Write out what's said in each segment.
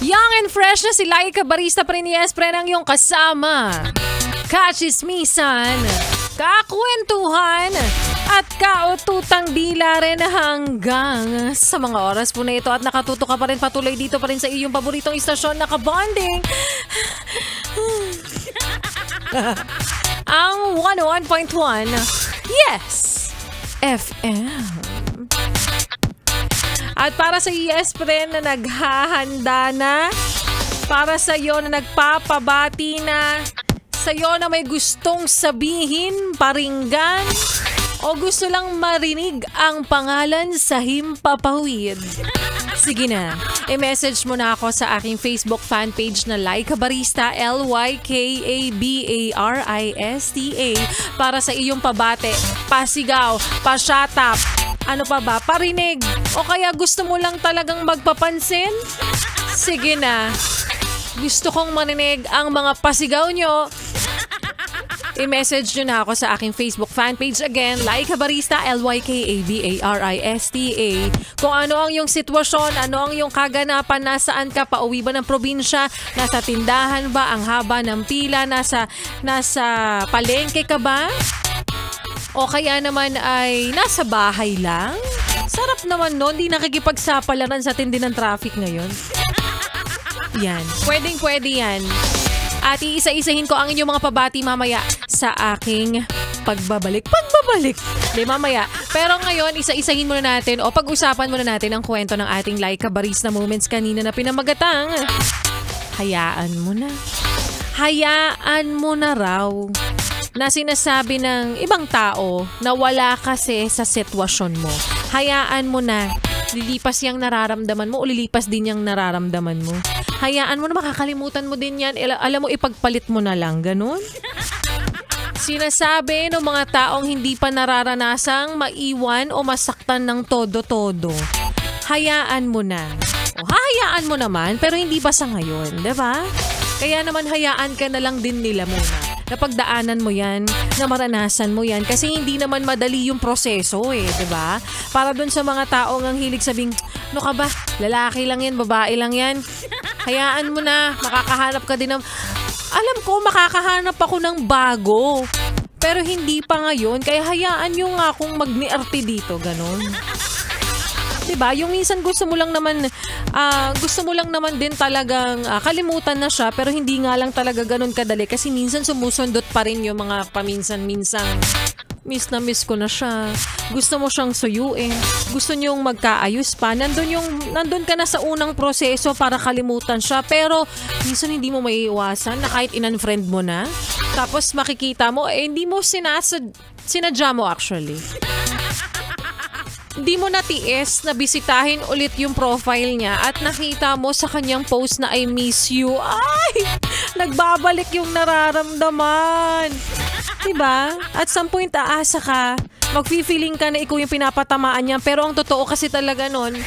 Young and fresh na si Laika Barista pa rin, yes, pre, ang iyong kasama. Kachismisan, kakwentuhan, at kaututang dila rin hanggang sa mga oras po na ito at nakatuto ka pa rin patuloy dito pa rin sa iyong paboritong istasyon na kabonding. Ang 101.1, yes, FM. At para sa yes friend na naghahanda na, para sa iyo na nagpapabati na, sa iyo na may gustong sabihin, paringgan, o gusto lang marinig ang pangalan sa himpapawid. Sige na, i-message mo na ako sa aking Facebook fan page na Laika Barista, LYKABARISTA, para sa iyong pabate, pasigaw, pasyatap, ano pa ba, parinig, o kaya gusto mo lang talagang magpapansin? Sige na, gusto kong marinig ang mga pasigaw nyo. I-message nyo na ako sa aking Facebook fan page again, Laika Barista, LYKABARISTA. Kung ano ang iyong sitwasyon, ano ang iyong kaganapan, nasaan ka, pauwi ba ng probinsya, nasa tindahan ba, ang haba ng pila, nasa palengke ka ba? O kaya naman ay nasa bahay lang? Sarap naman nun, di nakikipagsapalaran sa tindi ng traffic ngayon. Yan, pwedeng-pwede yan. At iisa-isahin ko ang inyong mga pabati mamaya sa aking pagbabalik. Di mamaya. Pero ngayon, isa-isahin muna natin o pag-usapan muna natin ang kwento ng ating Laika Barista moments kanina na pinamagatang. Hayaan mo na. Hayaan mo na raw. Na sinasabi ng ibang tao na wala kasi sa sitwasyon mo. Hayaan mo na. Lilipas yung nararamdaman mo o lilipas din yung nararamdaman mo. Hayaan mo na, makakalimutan mo din yan. Alam mo, ipagpalit mo na lang. Ganun? Sinasabi ng mga taong hindi pa nararanasang maiwan o masaktan ng todo-todo. Hayaan mo na. O hahayaan mo naman, pero hindi ba sa ngayon, diba? Kaya naman hayaan ka na lang din nila muna. Napagdaanan mo yan, na maranasan mo yan. Kasi hindi naman madali yung proseso diba? Para dun sa mga taong ang hilig sabing, ano ka ba? Lalaki lang yan, babae lang yan. Hayaan mo na, makakahanap ka din ng... Alam ko, makakahanap ako ng bago. Pero hindi pa ngayon, kaya hayaan nyo nga akong magniarte dito, ganon. Diba? Yung minsan gusto mo lang naman din talagang kalimutan na siya, pero hindi nga lang talaga ganun kadali kasi minsan sumusundot pa rin yung mga paminsan-minsang miss na miss ko na siya. Gusto mo siyang suyuin. Gusto niyong magkaayos pa. Nandun ka na sa unang proseso para kalimutan siya, pero minsan hindi mo maiiwasan na kahit in-unfriend mo na. Tapos makikita mo, hindi mo sinadya mo actually. Hindi mo natiis na bisitahin ulit yung profile niya at nakita mo sa kanyang post na I miss you. Ay! Nagbabalik yung nararamdaman. Diba? At some point aasa ka, mag-feeling ka na ikaw yung pinapatamaan niya. Pero ang totoo kasi talaga nun,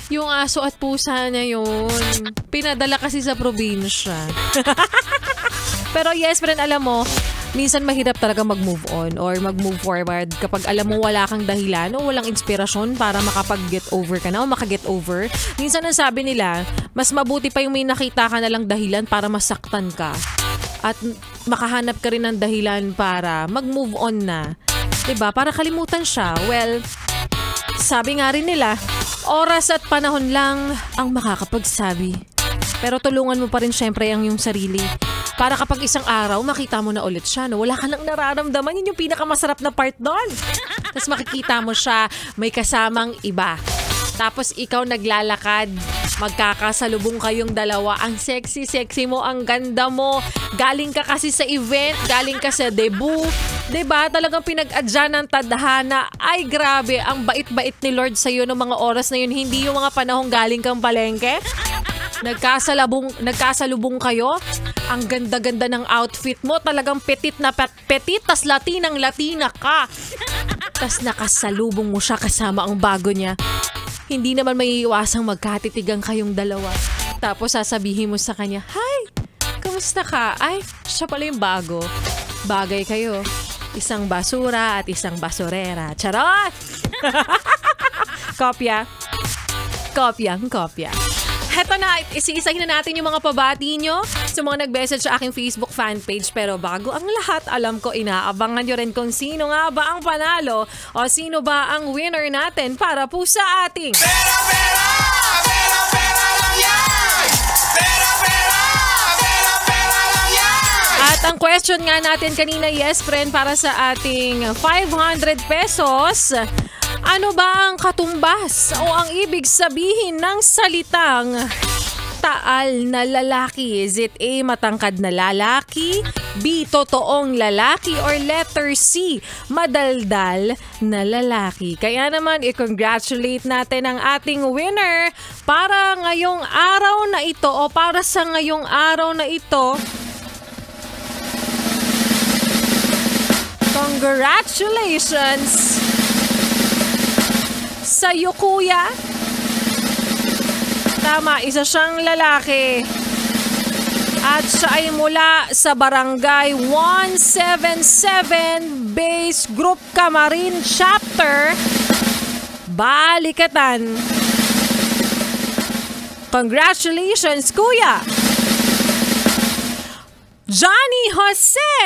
yung aso at pusa niya yun. Pinadala kasi sa probinsya. Pero yes, friend, alam mo, minsan mahirap talaga mag-move on or mag-move forward kapag alam mo wala kang dahilan o walang inspirasyon para makapag-get over ka na o maka-get over. Minsan ang sabi nila, mas mabuti pa yung may nakita ka na lang dahilan para masaktan ka. At makahanap ka rin ng dahilan para mag-move on na. Diba? Para kalimutan siya. Well, sabi nga rin nila, oras at panahon lang ang makakapagsabi. Pero tulungan mo pa rin syempre ang iyong sarili. Para kapag isang araw, makita mo na ulit siya, no? Wala ka nang nararamdaman. Yun yung pinakamasarap na part doon. Tapos makikita mo siya, may kasamang iba. Tapos ikaw naglalakad, magkakasalubong kayong dalawa. Ang sexy mo, ang ganda mo. Galing ka kasi sa event, galing ka sa debut. Diba? Talagang pinag-adya ng tadhana. Ay, grabe, ang bait-bait ni Lord sa'yo ng mga oras na yun. Hindi yung mga panahong galing kang palengke. Nagkasalubong kayo. Ang ganda-ganda ng outfit mo. Talagang petit na petit. Tas latinang-latina ka. Tas nakasalubong mo siya kasama ang bago niya. Hindi naman may iwasang magkatitigan kayong dalawa. Tapos sasabihin mo sa kanya, "Hi, kamusta ka?" Ay, siya pala yung bago. Bagay kayo. Isang basura at isang basurera. Charot! Kopya. Kopyang kopya. Heto na, isa-isahin na natin yung mga pabati nyo sa mga nag-message sa aking Facebook fan page. Pero bago ang lahat, alam ko inaabangan nyo rin kung sino nga ba ang panalo o sino ba ang winner natin para po sa ating Pera lang yan! Pera lang yan! At ang question nga natin kanina, yes friend, para sa ating 500 pesos, ano ba ang katumbas o ang ibig sabihin ng salitang taal na lalaki? Is it A, matangkad na lalaki, B, totoong lalaki, or letter C, madaldal na lalaki? Kaya naman, i-congratulate natin ang ating winner para ngayong araw na ito o para sa ngayong araw na ito. Congratulations sa'yo, kuya. Tama, isa siyang lalaki. At siya ay mula sa Barangay 177 Base Group Camarin Chapter, Balikatan. Congratulations, kuya! Johnny Jose!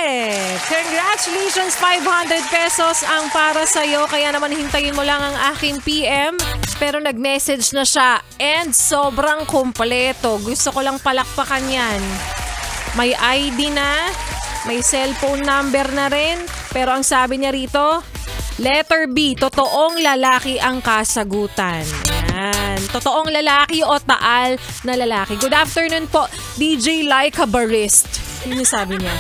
Congratulations, 500 pesos ang para sa'yo. Kaya naman hintayin mo lang ang aking PM. Pero nag-message na siya and sobrang kumpleto. Gusto ko lang palakpakan yan. May ID na, may cellphone number na rin. Pero ang sabi niya rito, letter B, totoong lalaki ang kasagutan. Yan. Totoong lalaki o taal na lalaki. Good afternoon po, DJ Laika Barist. Yun yung sabi niya.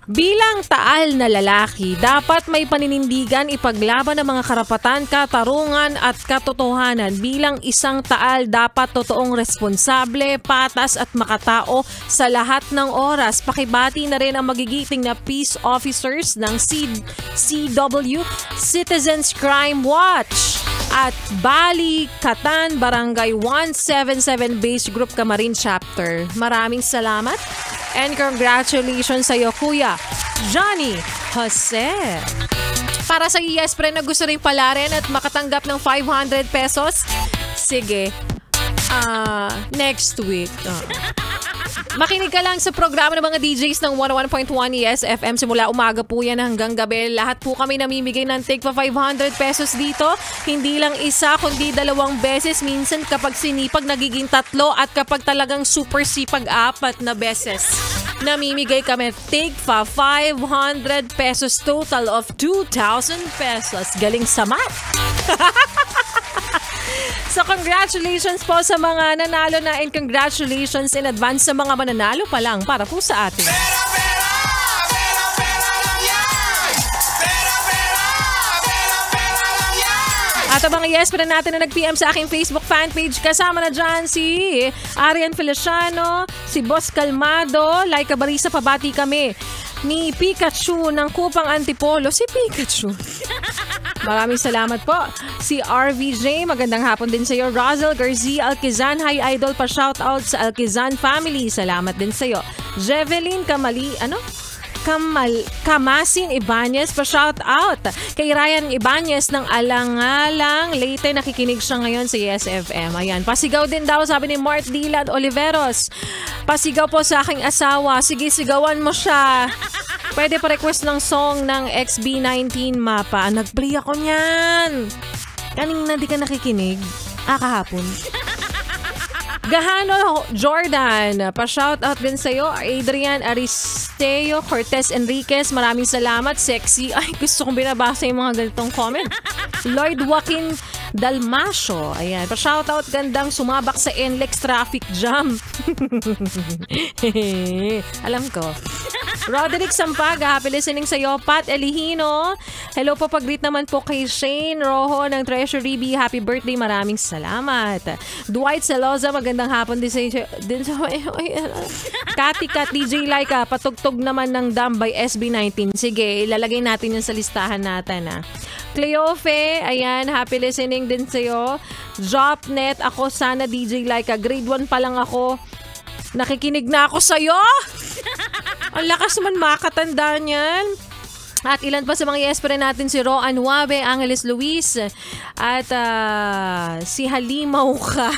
Bilang taal na lalaki, dapat may paninindigan ipaglaban ang mga karapatan, katarungan at katotohanan. Bilang isang taal, dapat totoong responsable, patas at makatao sa lahat ng oras. Pakibati na rin ang magigiting na peace officers ng CW, Citizens Crime Watch at Balikatan, Barangay 177 Base Group Camarin Chapter. Maraming salamat and congratulations sa iyo, Kuya Johnny Jose. Para sa yes friend na gusto rin palarin at makatanggap ng 500 pesos, sige, next week. Makinig ka lang sa programa ng mga DJs ng 101.1 Yes FM. Simula umaga po yan hanggang gabi. Lahat po kami namimigay ng take pa 500 pesos dito. Hindi lang isa, kundi 2 beses. Minsan kapag sinipag, nagiging 3. At kapag talagang super sipag, 4 na beses. Namimigay kami take pa 500 pesos. Total of 2,000 pesos. Galing sa math. So congratulations po sa mga nanalo na and congratulations in advance sa mga mananalo pa lang para po sa atin. Pera lang yan! Pera lang yan! At ang mga yes pa na natin na nag-PM sa aking Facebook fan page, kasama na dyan si Arian Feliciano, si Boss Calmado, Laika Barisa, pabati kami ni Pikachu ng Kupang Antipolo. Si Pikachu. Maraming salamat po. Si RVJ, magandang hapon din sa iyo. Rosel Garcia Alquizan, hi idol, pa shoutout sa Alquizan family. Salamat din sa iyo. Jeveline Kamasin Ibanez, pa shout out kay Ryan Ibanez ng Alangalang Leyte. Nakikinig siya ngayon sa Yes FM. Ayan, pasigaw din daw, sabi ni Mart Dilad Oliveros. Pasigaw po sa aking asawa. Sige, sigawan mo siya. Pwede pa request ng song ng XB19 Mapa. Nag-play ako niyan. Kanina di ka nakikinig? Kahapon. Gahano Jordan, pa-shoutout din sa'yo. Adrian Aristeo Cortez Enriquez, maraming salamat. Sexy. Ay, gusto kong binabasa yung mga ganitong comment. Lloyd Joaquin Dalmasio, ayan. Pa-shoutout, gandang sumabak sa NLEX traffic jam. Alam ko. Roderick Sampaga, happy listening sa'yo. Pat Elihino, hello po, pag-greet naman po kay Shane Rojo ng Treasury B. Happy birthday, maraming salamat. Dwight Celoza, magandang hapon din sa Kati Kat, DJ Laika, patugtog naman ng Dam by SB19. Sige, ilalagay natin yun sa listahan natin. Cleofe, ayan, happy listening din sa'yo. Jopnet, ako sana DJ Laika, grade 1 pa lang ako. Nakikinig na ako sa'yo. Ang lakas naman makatanda niyan. At ilan pa sa mga yes pa rin natin, si Roan Wabe, Angeles Luis, at si Halimaw ka.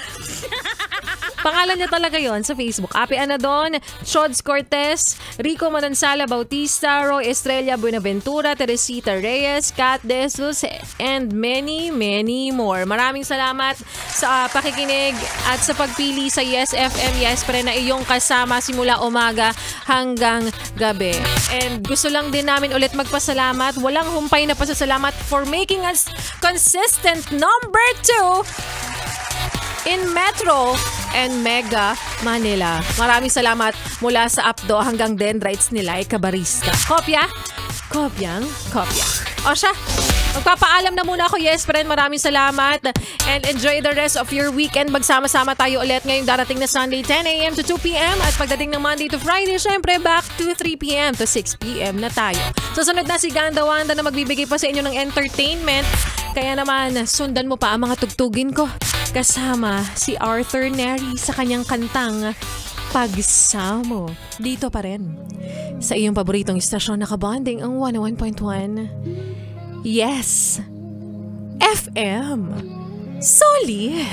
Pangalan niya talaga yon sa Facebook. Api Anadon, Chods Cortez, Rico Manansala Bautista, Roy Estrella Buenaventura, Teresita Reyes, Kat Jesus, and many, many more. Maraming salamat sa pakikinig at sa pagpili sa Yes FM, Yes pa rin na iyong kasama simula umaga hanggang gabi. And gusto lang din namin ulit magpasalamat. Walang humpay na pasasalamat for making us consistent number 2 in Metro and Mega Manila. Maraming salamat mula sa Apdo hanggang Dendrites nila ay Kabarista. Kopya? Kopyang kopya. O siya, magpapaalam na muna ako. Yes, friend, maraming salamat. And enjoy the rest of your weekend. Magsama-sama tayo ulit ngayong darating na Sunday, 10 a.m. to 2 p.m. At pagdating ng Monday to Friday, syempre, back to 3 p.m. to 6 p.m. na tayo. Susunod na si Ganda Wanda na magbibigay pa sa inyo ng entertainment. Kaya naman, sundan mo pa ang mga tugtugin ko. Kasama si Arthur Neri sa kanyang kantang Pagsamo. Dito pa rin sa iyong paboritong istasyon na kabonding ang 101.1 Yes FM Solid.